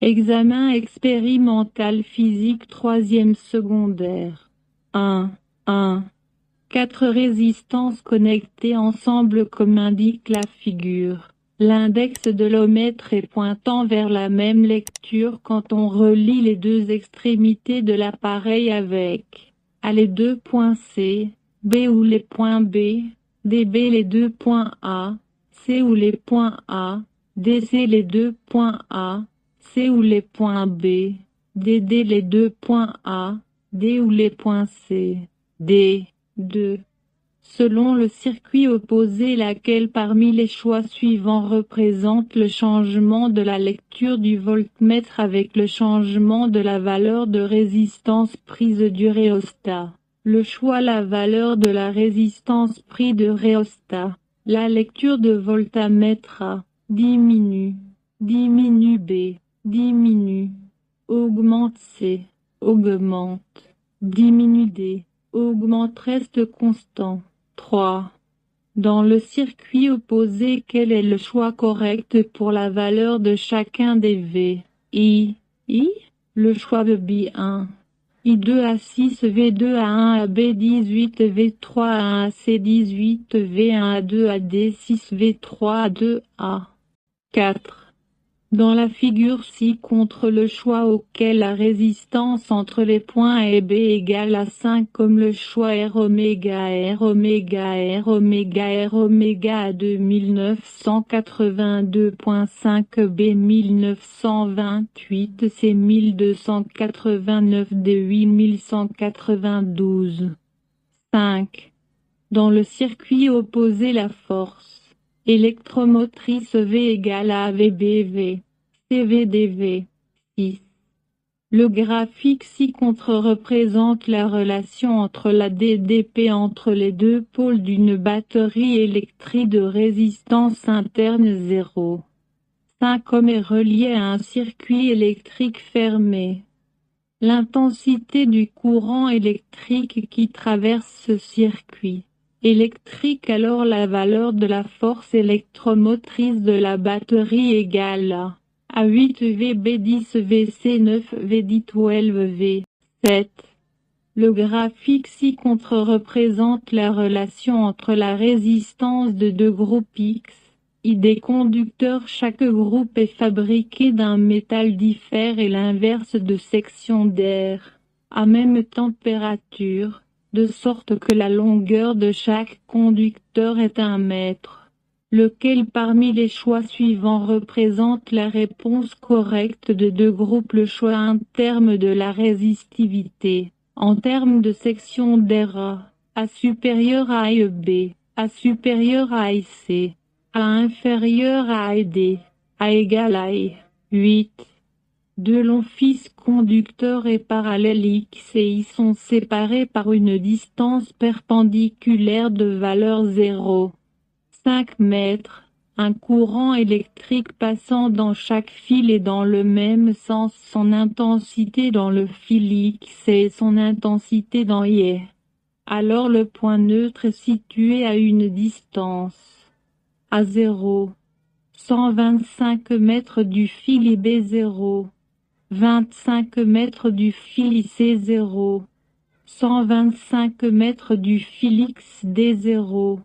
Examen expérimental physique troisième secondaire. 1. 1. 4 résistances connectées ensemble comme indique la figure. L'index de l'ohmètre est pointant vers la même lecture quand on relie les deux extrémités de l'appareil avec A les deux points C, B ou les points B, DB les deux points A, C ou les points A, DC les deux points A, C ou les points B, DD les deux points A, D ou les points C, D. 2. Selon le circuit opposé, laquelle parmi les choix suivants représente le changement de la lecture du voltmètre avec le changement de la valeur de résistance prise du rhéostat. Le choix la valeur de la résistance prise de rhéostat. La lecture de voltamètre A. Diminue. Diminue B. Diminue. Augmente C. Augmente. Diminue D. Augmente reste constant. 3. Dans le circuit opposé, quel est le choix correct pour la valeur de chacun des V? I. Le choix de B1. I2 à 6, V2 à 1 à B18, V3 à 1 à C18, V1 à 2 à D6, V3 à 2 à 4. Dans la figure ci contre le choix auquel la résistance entre les points A et B égale à 5 comme le choix R oméga à 2982.5 B 1928 C 1289 D 8192. 5. Dans le circuit opposé, la force électromotrice V égale à AVBV, CVDV. 6. Le graphique ci-contre représente la relation entre la DDP entre les deux pôles d'une batterie électrique de résistance interne 0. 5 comme est relié à un circuit électrique fermé. L'intensité du courant électrique qui traverse ce circuit électrique, alors la valeur de la force électromotrice de la batterie égale à 8 VB10 VC9 VD12 V. 7. Le graphique ci-contre représente la relation entre la résistance de deux groupes X, I des conducteurs. Chaque groupe est fabriqué d'un métal diffère et l'inverse de section d'air, à même température, de sorte que la longueur de chaque conducteur est 1 mètre. Lequel parmi les choix suivants représente la réponse correcte de deux groupes? Le choix en termes de la résistivité. En termes de section d'air, A supérieur à B, A supérieur à C, A inférieur à D, A égale à 8. Deux longs fils conducteurs et parallèles X et Y sont séparés par une distance perpendiculaire de valeur 0. 5 mètres. Un courant électrique passant dans chaque fil et dans le même sens, son intensité dans le fil X et son intensité dans Y. Alors le point neutre est situé à une distance à 0. 125 mètres du fil IB0. 25 mètres du fil IC0. 125 mètres du fil XD0.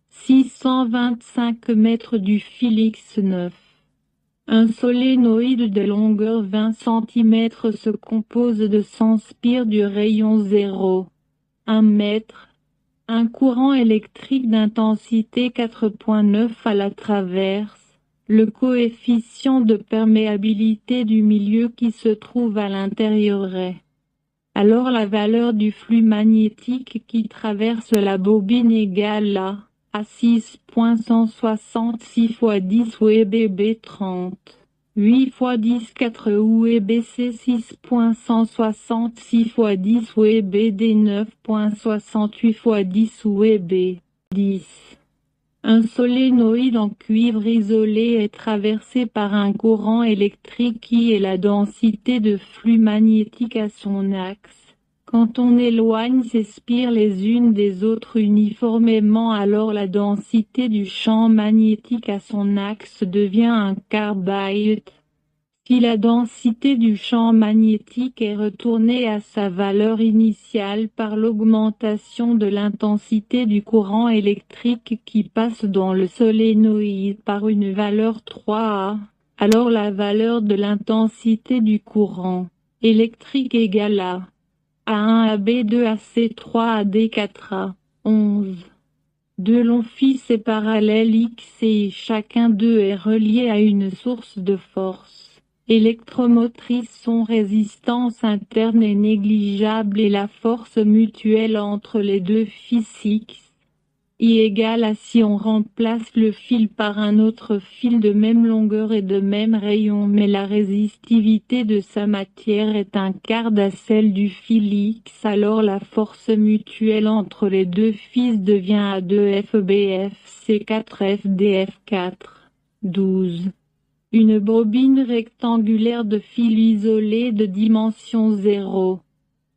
625 mètres du fil X9. Un solénoïde de longueur 20 cm se compose de 100 spires du rayon 0. 1 mètre. Un courant électrique d'intensité 4.9 à la traverse. Le coefficient de perméabilité du milieu qui se trouve à l'intérieur est. Alors la valeur du flux magnétique qui traverse la bobine égale à 6.166 x 10 UEBB 30. 8 x 10 4 UEBC 6.166 x 10 UEBD 9.68 x 10 UEB 10. Un solénoïde en cuivre isolé est traversé par un courant électrique qui est la densité de flux magnétique à son axe. Quand on éloigne ces spires les unes des autres uniformément, alors la densité du champ magnétique à son axe devient un quart byte. Si la densité du champ magnétique est retournée à sa valeur initiale par l'augmentation de l'intensité du courant électrique qui passe dans le solénoïde par une valeur 3A, alors la valeur de l'intensité du courant électrique égale à A1 à B2 à C3 à D4 à 11. Deux longs fils parallèles X et chacun d'eux est relié à une source de force électromotrice. Son résistance interne est négligeable et la force mutuelle entre les deux fils X I égale à si on remplace le fil par un autre fil de même longueur et de même rayon, mais la résistivité de sa matière est un quart à celle du fil X, alors la force mutuelle entre les deux fils devient A2FBF C4FDF4. 12. Une bobine rectangulaire de fil isolé de dimension 0.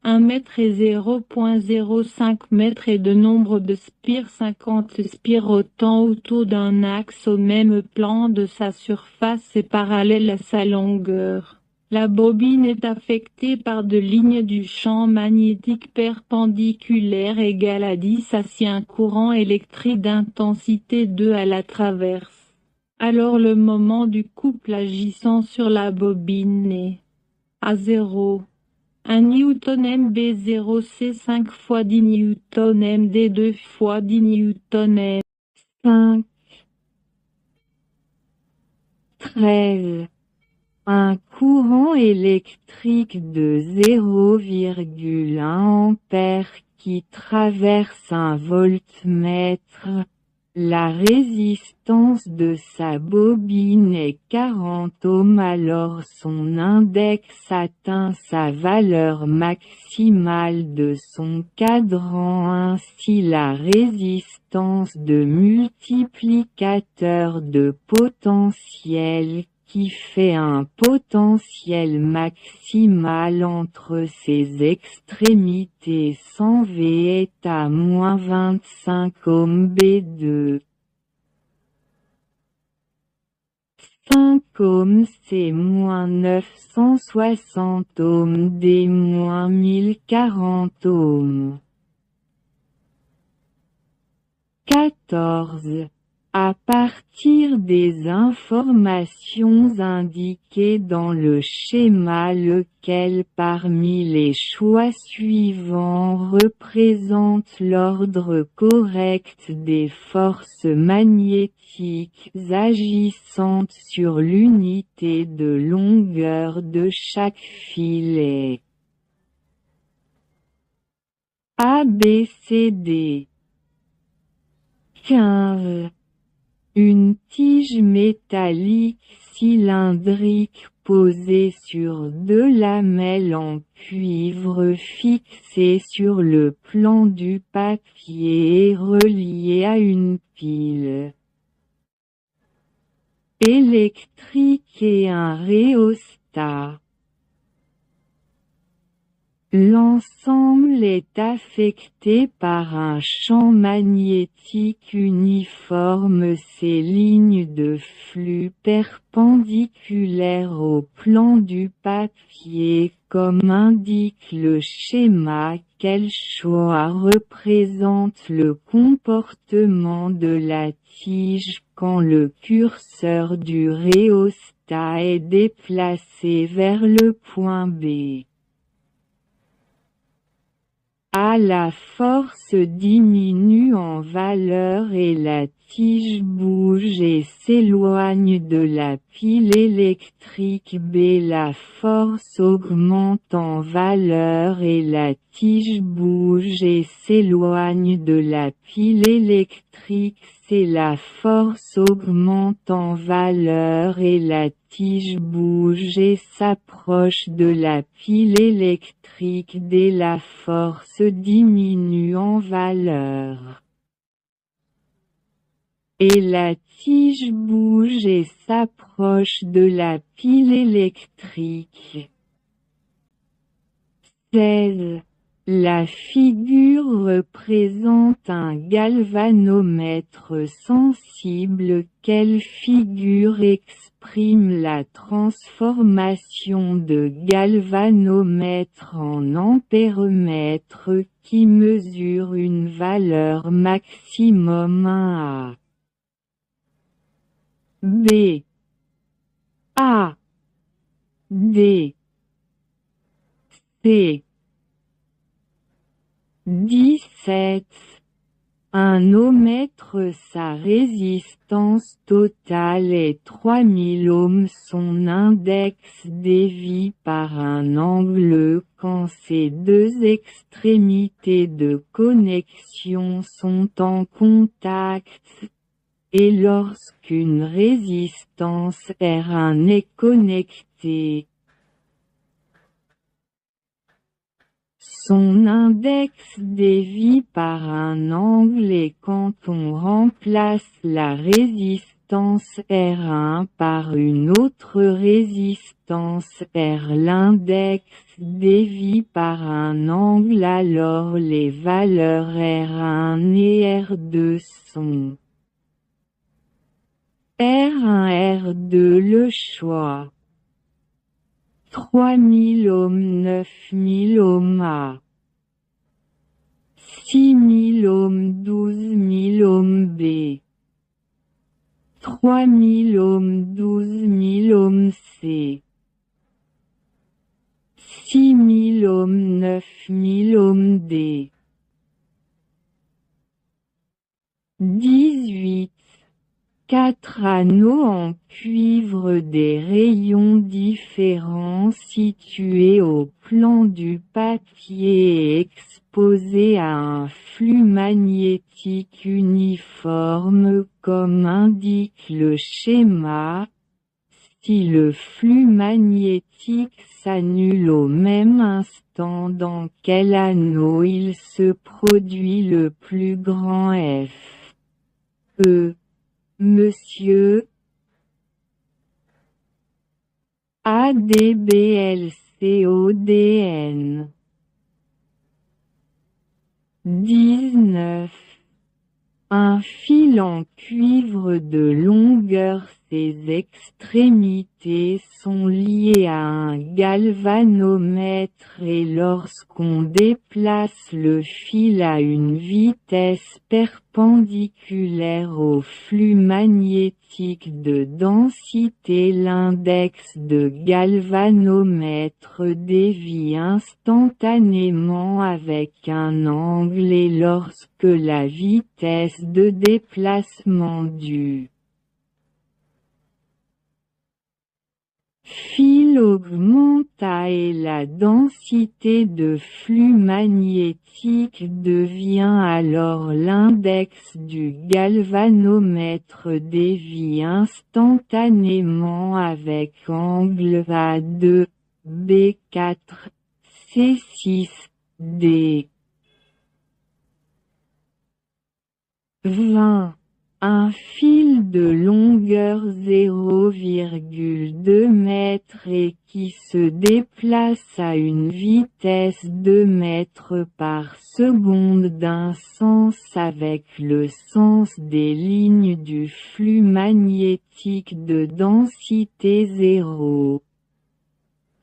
1 mètre et 0,05 mètres et de nombre de spires 50 spires rotant autour d'un axe au même plan de sa surface et parallèle à sa longueur. La bobine est affectée par deux lignes du champ magnétique perpendiculaire égales à 10 si un courant électrique d'intensité 2 à la traverse. Alors le moment du couple agissant sur la bobine est A0. 1 Newton MB0 C 5 fois 10 Newton MD 2 fois 10 Newton M 5. 13. Un courant électrique de 0,1 ampère qui traverse un voltmètre. La résistance de sa bobine est 40 ohms alors son index atteint sa valeur maximale de son cadran. Ainsi la résistance de multiplicateur de potentiel qui fait un potentiel maximal entre ses extrémités sans V est à moins 25 ohms B2. 5 ohms c'est moins 960 ohms D moins 1040 ohms. 14. À partir des informations indiquées dans le schéma lequel parmi les choix suivants représente l'ordre correct des forces magnétiques agissantes sur l'unité de longueur de chaque filet. ABCD. 15. Une tige métallique cylindrique posée sur deux lamelles en cuivre fixées sur le plan du papier et reliée à une pile électrique et un rhéostat. L'ensemble est affecté par un champ magnétique uniforme. Ces lignes de flux perpendiculaires au plan du papier, comme indique le schéma. Quel choix représente le comportement de la tige quand le curseur du rhéostat est déplacé vers le point B? A. La force diminue en valeur et la tige bouge et s'éloigne de la pile électrique. B. La force augmente en valeur et la tige bouge et s'éloigne de la pile électrique. C. La force augmente en valeur et la tige bouge et s'approche de la pile électrique. D. La force diminue en valeur et la tige bouge et s'approche de la pile électrique. 16. La figure représente un galvanomètre sensible. Quelle figure exprime la transformation de galvanomètre en ampéromètre qui mesure une valeur maximum 1 A? B. A. D. C. 17. Un ohmètre, sa résistance totale est 3000 ohms. Son index dévie par un angle quand ses deux extrémités de connexion sont en contact, et lorsqu'une résistance R1 est connectée. Son index dévie par un angle et quand on remplace la résistance R1 par une autre résistance R, l'index dévie par un angle, alors les valeurs R1 et R2 sont R1 R2. Le choix 3000 ohms, 9000 ohms A, 6000 ohms, 12000 ohms B, 3000 ohms, 12000 ohms C, 6000 ohms, 9000 ohms D. 18. 4 anneaux en cuivre des rayons différents situés au plan du papier et exposés à un flux magnétique uniforme comme indique le schéma. Si le flux magnétique s'annule au même instant, dans quel anneau il se produit le plus grand F? E. Monsieur ADBLCODN. 19. Un fil en cuivre de longueur, ses extrémités sont liées à un galvanomètre et lorsqu'on déplace le fil à une vitesse perpendiculaire au flux magnétique de densité, l'index de galvanomètre dévie instantanément avec un angle et lorsque la vitesse de déplacement du fil augmenta et la densité de flux magnétique devient alors l'index du galvanomètre dévie instantanément avec angle A2, B4, C6, D. 20. Un fil de longueur 0,2 mètres et qui se déplace à une vitesse 2 mètres par seconde d'un sens avec le sens des lignes du flux magnétique de densité 0.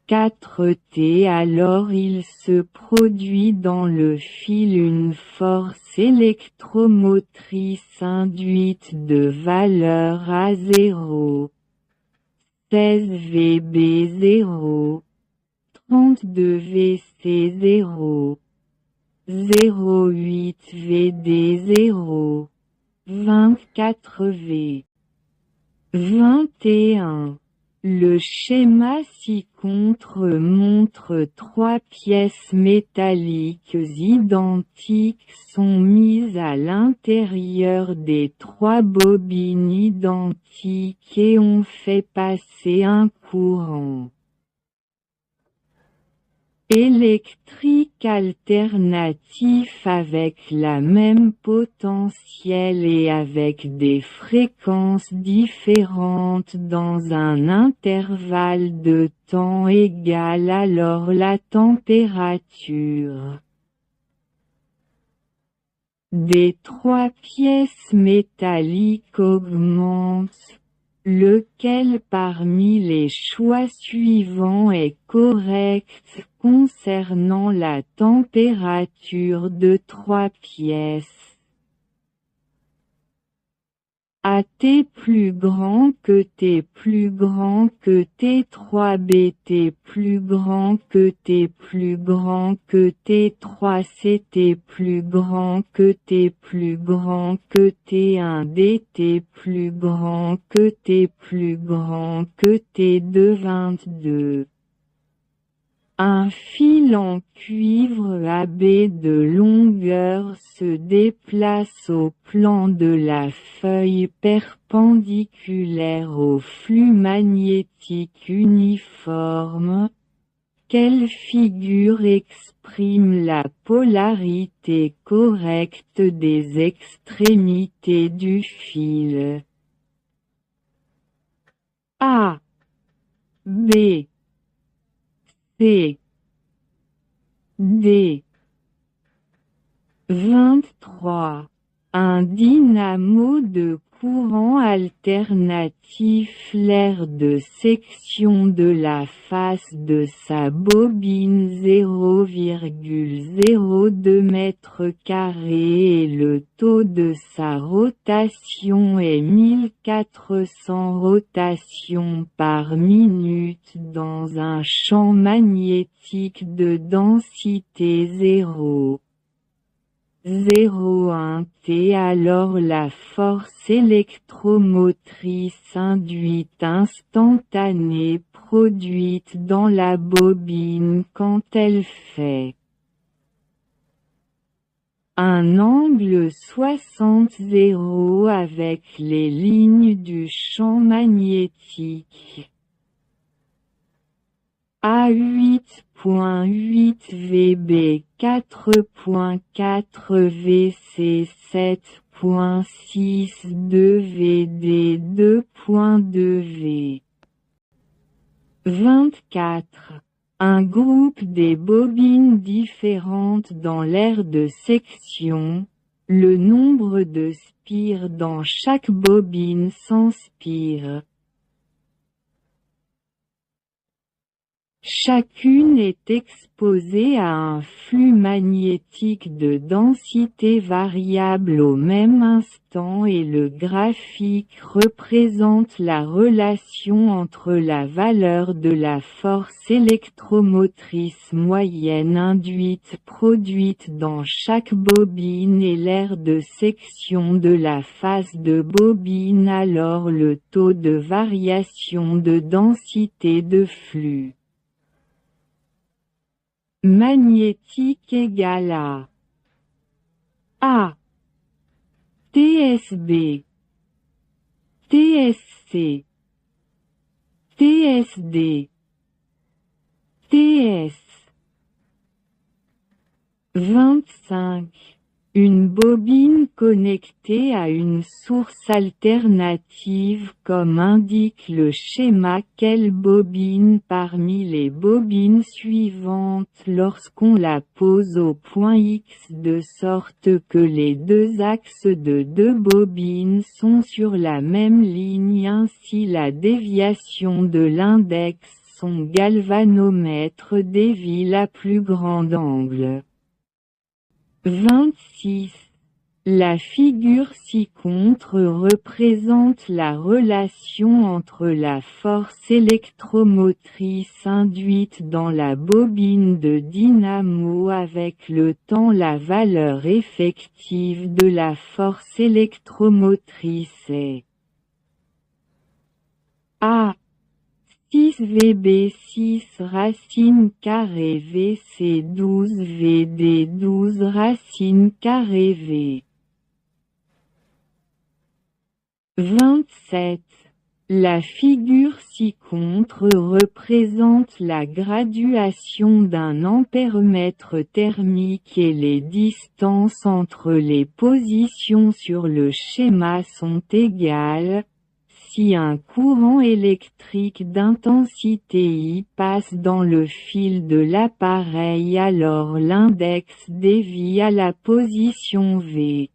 4T. Alors il se produit dans le fil une force électromotrice induite de valeur A0. 16 VB0, 32 VC0, 08 VD0, 24 V. 21. Le schéma ci-contre montre 3 pièces métalliques identiques sont mises à l'intérieur des 3 bobines identiques et on fait passer un courant électrique alternatif avec la même potentiel et avec des fréquences différentes dans un intervalle de temps égal. Alors la température des 3 pièces métalliques augmente, lequel parmi les choix suivants est correct concernant la température de 3 pièces? A T plus grand que T plus grand que T3 B T plus grand que T plus grand que T3 C T plus grand que T plus grand que T1 D T plus grand que T plus grand que T2 22. Un fil en cuivre AB de longueur se déplace au plan de la feuille perpendiculaire au flux magnétique uniforme. Quelle figure exprime la polarité correcte des extrémités du fil? A, B, C, D. 23. Un dynamo de courant alternatif. L'aire de section de la face de sa bobine 0,02 mètres carrés et le taux de sa rotation est 1400 rotations par minute dans un champ magnétique de densité 0. 0,1 T. Alors la force électromotrice induite instantanée produite dans la bobine quand elle fait un angle 60° avec les lignes du champ magnétique. A 8.8 VB 4.4 VC 7.6 2 VD 2.2 V. 24. Un groupe des bobines différentes dans l'aire de section. Le nombre de spires dans chaque bobine s'inspire. Chacune est exposée à un flux magnétique de densité variable au même instant et le graphique représente la relation entre la valeur de la force électromotrice moyenne induite produite dans chaque bobine et l'aire de section de la face de bobine. Alors le taux de variation de densité de flux magnétique égale à A TSB TSC TSD TS. 25. Une bobine connectée à une source alternative comme indique le schéma. Quelle bobine parmi les bobines suivantes lorsqu'on la pose au point X de sorte que les deux axes de deux bobines sont sur la même ligne ainsi la déviation de l'index son galvanomètre dévie la plus grande angle. 26. La figure ci-contre représente la relation entre la force électromotrice induite dans la bobine de dynamo avec le temps. La valeur effective de la force électromotrice est A 6 VB 6 racine carrée VC 12 VD 12 racine carrée V. 27. La figure ci-contre représente la graduation d'un ampèremètre thermique et les distances entre les positions sur le schéma sont égales. Si un courant électrique d'intensité I passe dans le fil de l'appareil, alors l'index dévie à la position V.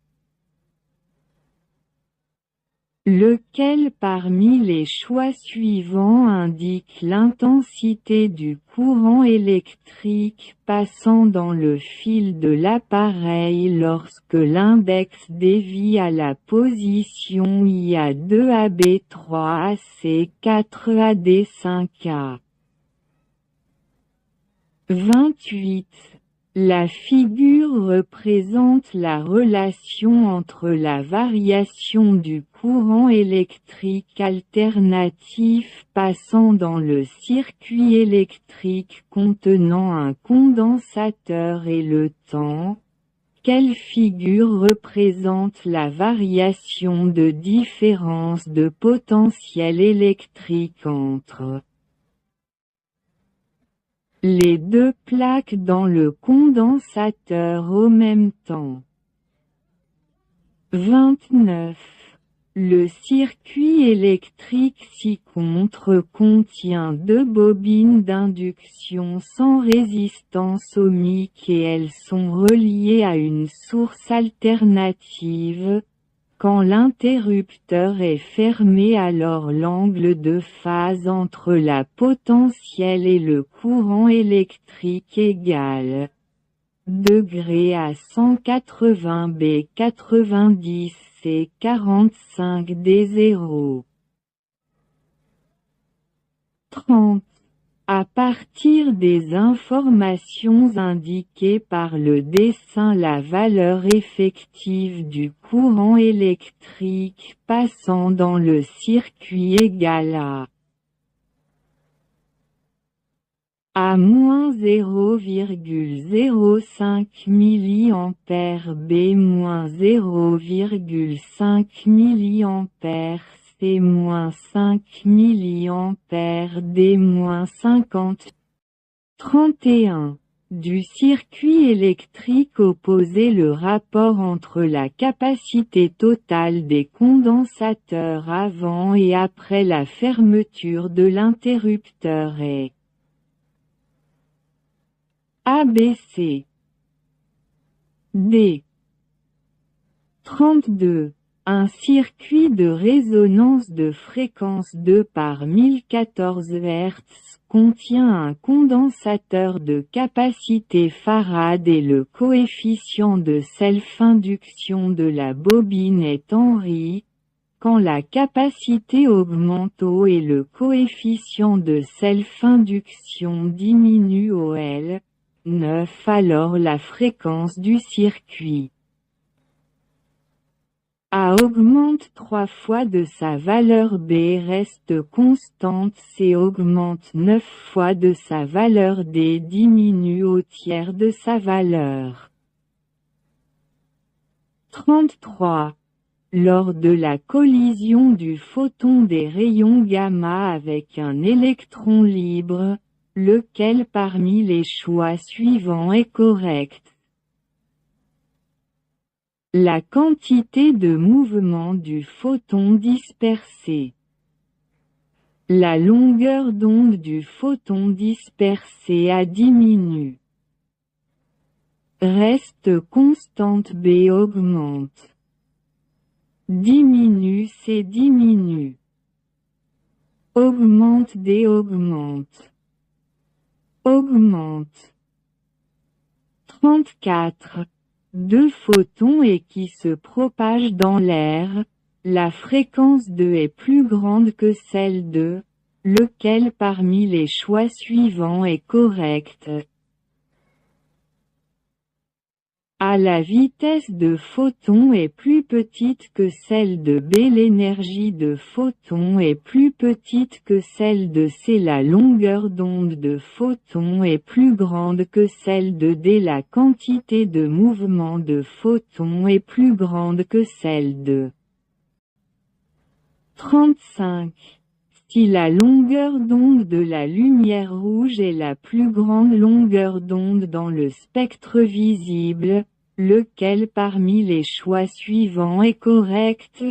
Lequel parmi les choix suivants indique l'intensité du courant électrique passant dans le fil de l'appareil lorsque l'index dévie à la position IA2AB3AC4AD5A? 28. La figure représente la relation entre la variation du courant électrique alternatif passant dans le circuit électrique contenant un condensateur et le temps. Quelle figure représente la variation de différence de potentiel électrique entre les deux plaques dans le condensateur au même temps? 29. Le circuit électrique ci-contre contient deux bobines d'induction sans résistance ohmique et elles sont reliées à une source alternative. Quand l'interrupteur est fermé, alors l'angle de phase entre la potentielle et le courant électrique égale degrés à 180 B 90 C 45 D0. 30. À partir des informations indiquées par le dessin, la valeur effective du courant électrique passant dans le circuit égale à moins 0,05 mA B moins 0,5 mA C moins 5 mA D moins 50. 31. Du circuit électrique opposé, le rapport entre la capacité totale des condensateurs avant et après la fermeture de l'interrupteur est ABC. D. 32. Un circuit de résonance de fréquence 2 par 1014 Hz contient un condensateur de capacité farad et le coefficient de self-induction de la bobine est Henry. Quand la capacité augmente au et le coefficient de self-induction diminue au L, 9, alors la fréquence du circuit A augmente 3 fois de sa valeur, B reste constante, C augmente 9 fois de sa valeur, D diminue au tiers de sa valeur. 33. Lors de la collision du photon des rayons gamma avec un électron libre, lequel parmi les choix suivants est correct? La quantité de mouvement du photon dispersé. La longueur d'onde du photon dispersé a diminue. Reste constante, B augmente. Diminue, C diminue. Augmente, D augmente. Augmente. 34. Deux photons et qui se propagent dans l'air, la fréquence de est plus grande que celle de, lequel parmi les choix suivants est correct? A. La vitesse de photon est plus petite que celle de B. L'énergie de photon est plus petite que celle de C. La longueur d'onde de photon est plus grande que celle de D. La quantité de mouvement de photon est plus grande que celle de 35. Si la longueur d'onde de la lumière rouge est la plus grande longueur d'onde dans le spectre visible, lequel parmi les choix suivants est correct?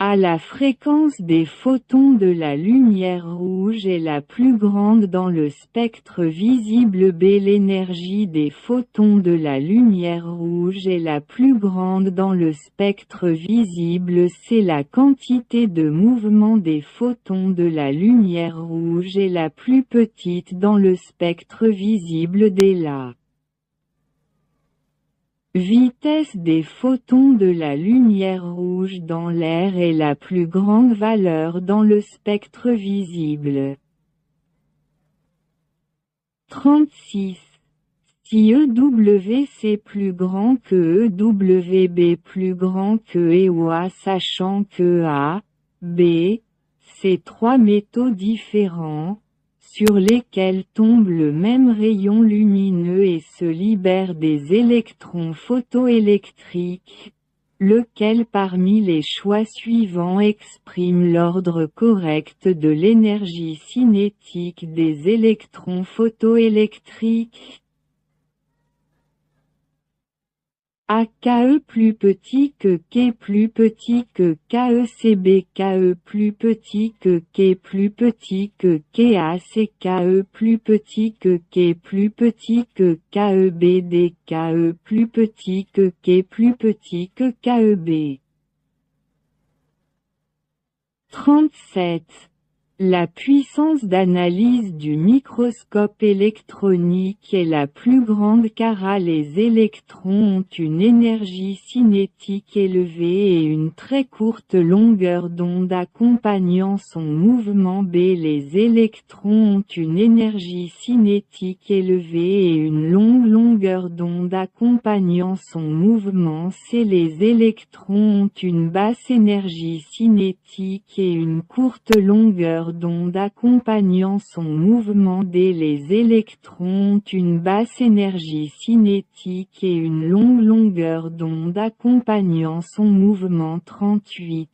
A. La fréquence des photons de la lumière rouge est la plus grande dans le spectre visible. B. L'énergie des photons de la lumière rouge est la plus grande dans le spectre visible. C. La quantité de mouvement des photons de la lumière rouge est la plus petite dans le spectre visible. D. La vitesse des photons de la lumière rouge dans l'air est la plus grande valeur dans le spectre visible. 36. Si EWC plus grand que EWB plus grand que EOA sachant que A, B, C trois métaux différents, sur lesquels tombe le même rayon lumineux et se libère des électrons photoélectriques, lequel parmi les choix suivants exprime l'ordre correct de l'énergie cinétique des électrons photoélectriques? A. KE plus petit que K plus petit que KECB KE plus petit que K plus petit que KAC KE plus petit que K plus petit que KEBD KE plus petit que K plus petit que KEB. 37. La puissance d'analyse du microscope électronique est la plus grande car les électrons ont une énergie cinétique élevée et une très courte longueur d'onde accompagnant son mouvement. B. Les électrons ont une énergie cinétique élevée et une longue longueur d'onde accompagnant son mouvement. C. Les électrons ont une basse énergie cinétique et une courte longueur d'onde accompagnant son mouvement. D. Les électrons ont une basse énergie cinétique et une longue longueur d'onde accompagnant son mouvement. 38.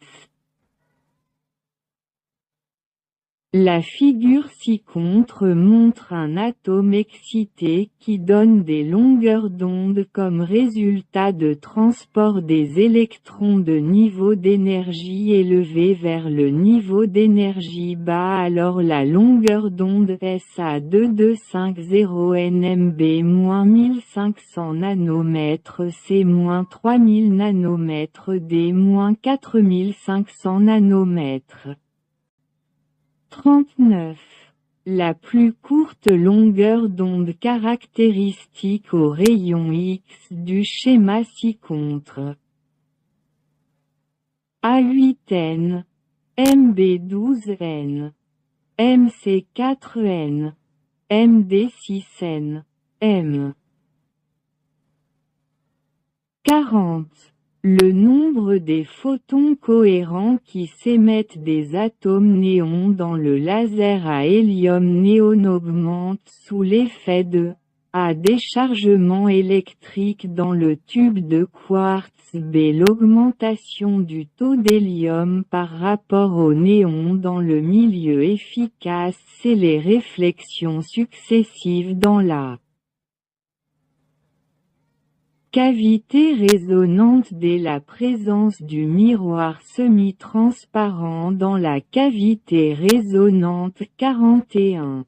La figure ci-contre montre un atome excité qui donne des longueurs d'onde comme résultat de transport des électrons de niveau d'énergie élevé vers le niveau d'énergie bas. Alors la longueur d'onde SA2250 nmb-1500 nanomètres C-3000 nanomètres D-4500 nanomètres. 39. La plus courte longueur d'onde caractéristique au rayon X du schéma ci-contre. A8n, MB12n, MC4n, MD6n, M. 40. Le nombre des photons cohérents qui s'émettent des atomes néons dans le laser à hélium-néon augmente sous l'effet de A. Déchargement électrique dans le tube de quartz. B. L'augmentation du taux d'hélium par rapport au néon dans le milieu efficace. C. Les réflexions successives dans la cavité résonante. D. La présence du miroir semi-transparent dans la cavité résonante. 41.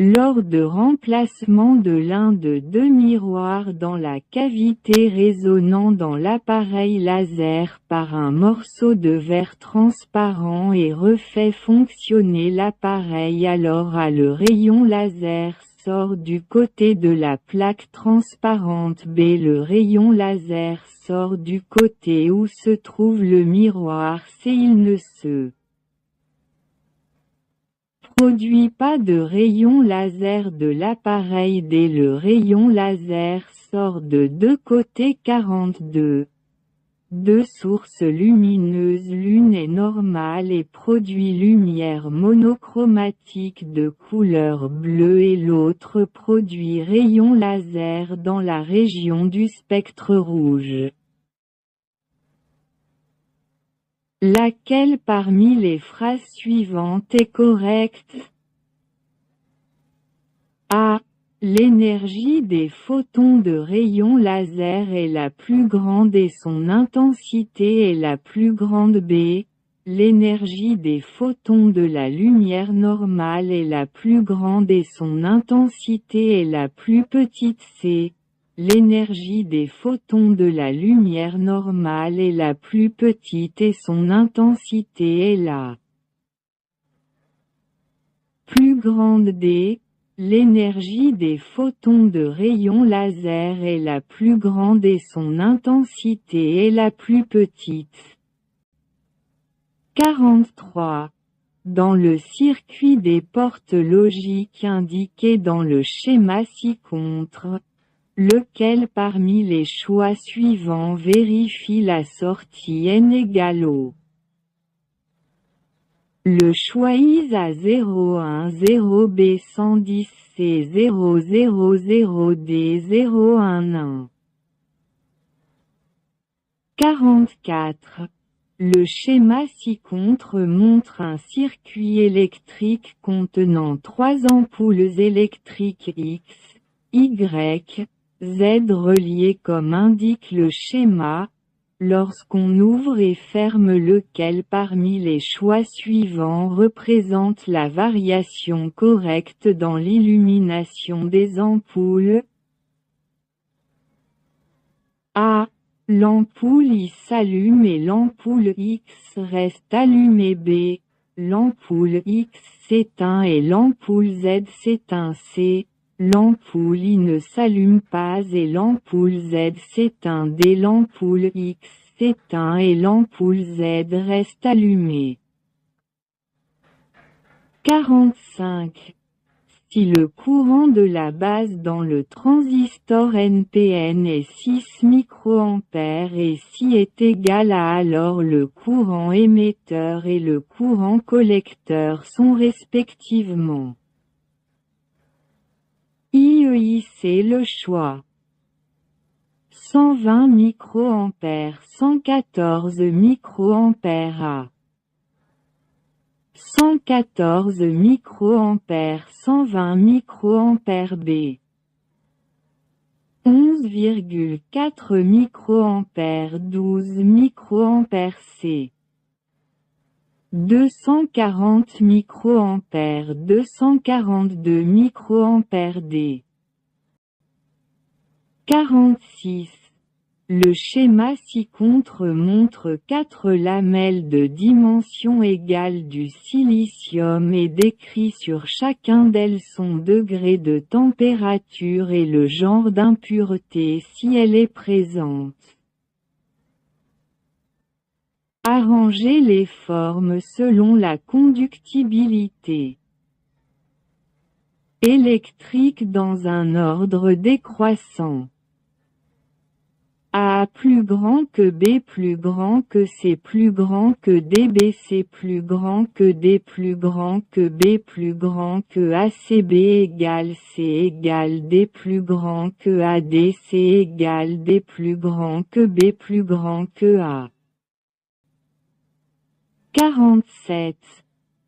Lors de remplacement de l'un de deux miroirs dans la cavité résonnant dans l'appareil laser par un morceau de verre transparent et refait fonctionner l'appareil, alors le rayon laser sort du côté de la plaque transparente. B. Le rayon laser sort du côté où se trouve le miroir. C. Il ne se produit pas de rayon laser de l'appareil. D. Le rayon laser sort de deux côtés. 42. Deux sources lumineuses, l'une est normale et produit lumière monochromatique de couleur bleue et l'autre produit rayon laser dans la région du spectre rouge. Laquelle parmi les phrases suivantes est correcte? A. L'énergie des photons de rayons laser est la plus grande et son intensité est la plus grande b. L'énergie des photons de la lumière normale est la plus grande et son intensité est la plus petite c. L'énergie des photons de la lumière normale est la plus petite et son intensité est la plus grande d. L'énergie des photons de rayons laser est la plus grande et son intensité est la plus petite. 43. Dans le circuit des portes logiques indiquées dans le schéma ci-contre, lequel parmi les choix suivants vérifie la sortie n égale au le choix is à 010C000D011. 44. Le schéma ci-contre montre un circuit électrique contenant 3 ampoules électriques X, Y, Z reliées comme indique le schéma, lorsqu'on ouvre et ferme lequel parmi les choix suivants représente la variation correcte dans l'illumination des ampoules. A. L'ampoule I s'allume et l'ampoule X reste allumée. B. L'ampoule X s'éteint et l'ampoule Z s'éteint. C. L'ampoule I ne s'allume pas et l'ampoule Z s'éteint. D. L'ampoule X s'éteint et l'ampoule Z reste allumée. 45. Si le courant de la base dans le transistor NPN est 6 microampères et si est égal à alors le courant émetteur et le courant collecteur sont respectivement IEIC le choix 120 microampères 114 microampères A 114 microampères 120 microampères B 11,4 microampères 12 microampères C 240 microampères 242 microampères D 46. Le schéma ci-contre montre 4 lamelles de dimension égale du silicium et décrit sur chacun d'elles son degré de température et le genre d'impureté si elle est présente. Arranger les formes selon la conductibilité électrique dans un ordre décroissant. A plus grand que B plus grand que C plus grand que D B C plus grand que D plus grand que B plus grand que A C B égale C égale D plus grand que A D C égale D plus grand que B plus grand que A. 47.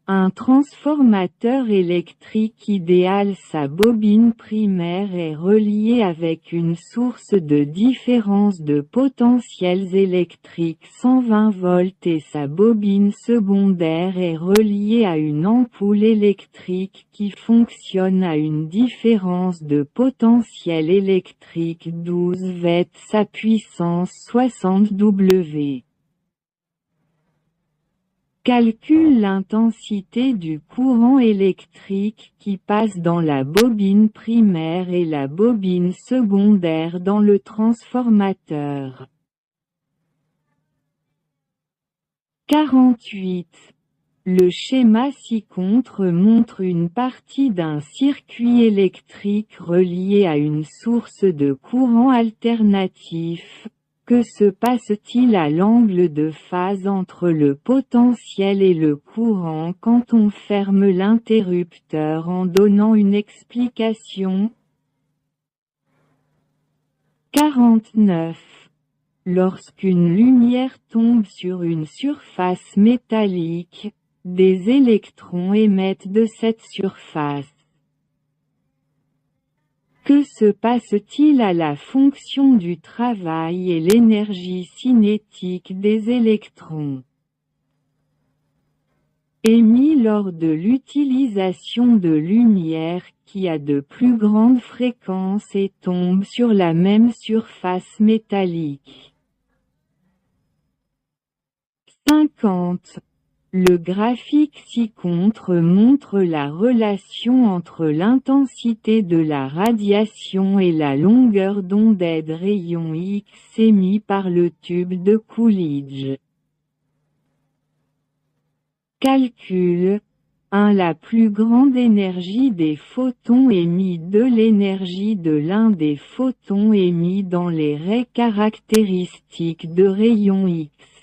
Un transformateur électrique idéal. Sa bobine primaire est reliée avec une source de différence de potentiels électriques 120 volts et sa bobine secondaire est reliée à une ampoule électrique qui fonctionne à une différence de potentiel électrique 12 V. Sa puissance 60 W. Calcule l'intensité du courant électrique qui passe dans la bobine primaire et la bobine secondaire dans le transformateur. 48. Le schéma ci-contre montre une partie d'un circuit électrique relié à une source de courant alternatif. Que se passe-t-il à l'angle de phase entre le potentiel et le courant quand on ferme l'interrupteur en donnant une explication? 49. Lorsqu'une lumière tombe sur une surface métallique, des électrons émettent de cette surface. Que se passe-t-il à la fonction du travail et l'énergie cinétique des électrons émis lors de l'utilisation de lumière qui a de plus grandes fréquences et tombe sur la même surface métallique. 50. Le graphique ci-contre montre la relation entre l'intensité de la radiation et la longueur d'onde des rayons X émis par le tube de Coolidge. Calcul. 1. La plus grande énergie des photons émis. 2. L'énergie de l'un des photons émis dans les raies caractéristiques de rayons X.